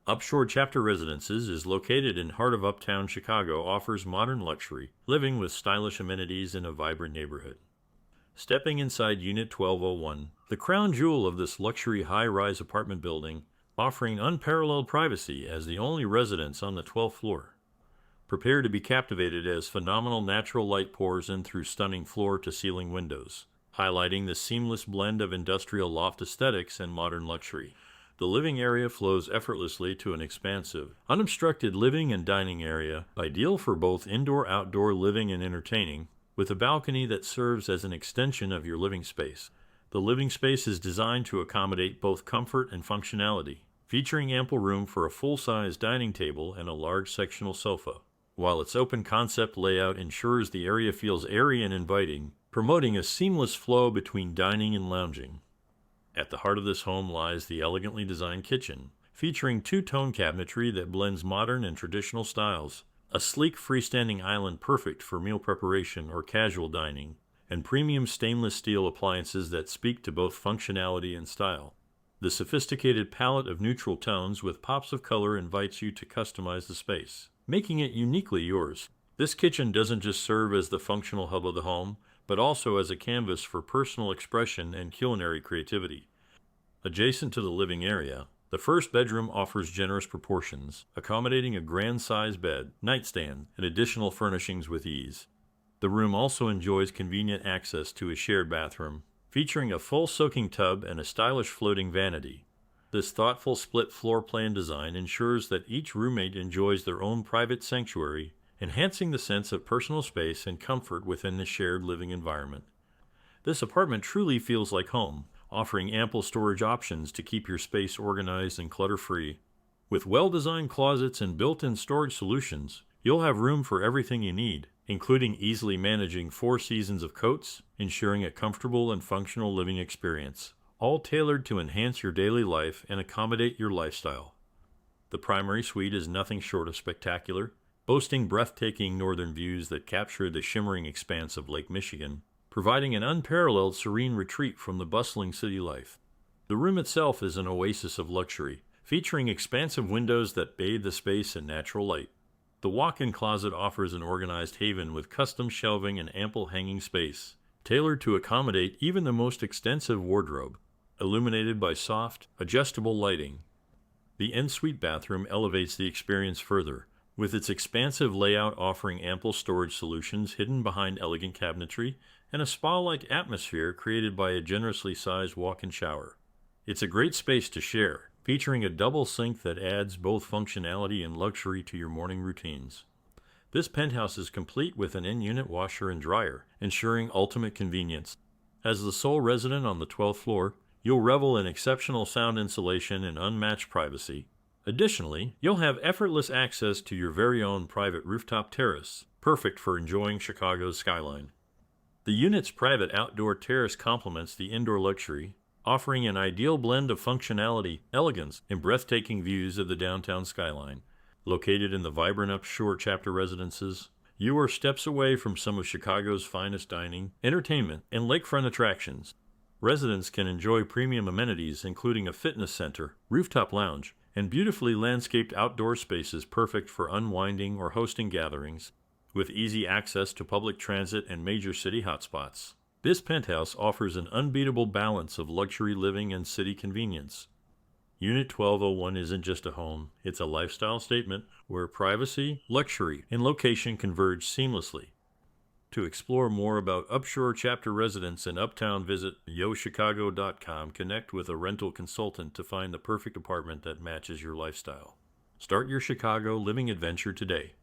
Upshore Chapter Residences is located in heart of Uptown Chicago, offers modern luxury, living with stylish amenities in a vibrant neighborhood. Stepping inside Unit 1201, the crown jewel of this luxury high-rise apartment building, offering unparalleled privacy as the only residence on the 12th floor. Prepare to be captivated as phenomenal natural light pours in through stunning floor-to-ceiling windows, highlighting the seamless blend of industrial loft aesthetics and modern luxury. The living area flows effortlessly to an expansive, unobstructed living and dining area, ideal for both indoor-outdoor living and entertaining, with a balcony that serves as an extension of your living space. The living space is designed to accommodate both comfort and functionality, featuring ample room for a full-size dining table and a large sectional sofa, while its open-concept layout ensures the area feels airy and inviting, promoting a seamless flow between dining and lounging. At the heart of this home lies the elegantly designed kitchen, featuring two-tone cabinetry that blends modern and traditional styles, a sleek freestanding island perfect for meal preparation or casual dining, and premium stainless steel appliances that speak to both functionality and style. The sophisticated palette of neutral tones with pops of color invites you to customize the space, making it uniquely yours. This kitchen doesn't just serve as the functional hub of the home, but also as a canvas for personal expression and culinary creativity. Adjacent to the living area, the first bedroom offers generous proportions, accommodating a grand-size bed, nightstand, and additional furnishings with ease. The room also enjoys convenient access to a shared bathroom, featuring a full soaking tub and a stylish floating vanity. This thoughtful split floor plan design ensures that each roommate enjoys their own private sanctuary, enhancing the sense of personal space and comfort within the shared living environment. This apartment truly feels like home, offering ample storage options to keep your space organized and clutter-free. With well-designed closets and built-in storage solutions, you'll have room for everything you need, including easily managing 4 seasons of coats, ensuring a comfortable and functional living experience, all tailored to enhance your daily life and accommodate your lifestyle. The primary suite is nothing short of spectacular, boasting breathtaking northern views that capture the shimmering expanse of Lake Michigan, providing an unparalleled serene retreat from the bustling city life. The room itself is an oasis of luxury, featuring expansive windows that bathe the space in natural light. The walk-in closet offers an organized haven with custom shelving and ample hanging space, tailored to accommodate even the most extensive wardrobe, illuminated by soft, adjustable lighting. The en-suite bathroom elevates the experience further, with its expansive layout offering ample storage solutions hidden behind elegant cabinetry and a spa-like atmosphere created by a generously sized walk-in shower. It's a great space to share, featuring a double sink that adds both functionality and luxury to your morning routines. This penthouse is complete with an in-unit washer and dryer, ensuring ultimate convenience. As the sole resident on the 12th floor, you'll revel in exceptional sound insulation and unmatched privacy. Additionally, you'll have effortless access to your very own private rooftop terrace, perfect for enjoying Chicago's skyline. The unit's private outdoor terrace complements the indoor luxury, offering an ideal blend of functionality, elegance, and breathtaking views of the downtown skyline. Located in the vibrant Upshore Chapter residences, you are steps away from some of Chicago's finest dining, entertainment, and lakefront attractions. Residents can enjoy premium amenities including a fitness center, rooftop lounge, and beautifully landscaped outdoor spaces perfect for unwinding or hosting gatherings, with easy access to public transit and major city hotspots. This penthouse offers an unbeatable balance of luxury living and city convenience. Unit 1201 isn't just a home, it's a lifestyle statement where privacy, luxury, and location converge seamlessly. To explore more about Upshore Chapter residents in Uptown, visit YoChicago.com. Connect with a rental consultant to find the perfect apartment that matches your lifestyle. Start your Chicago living adventure today.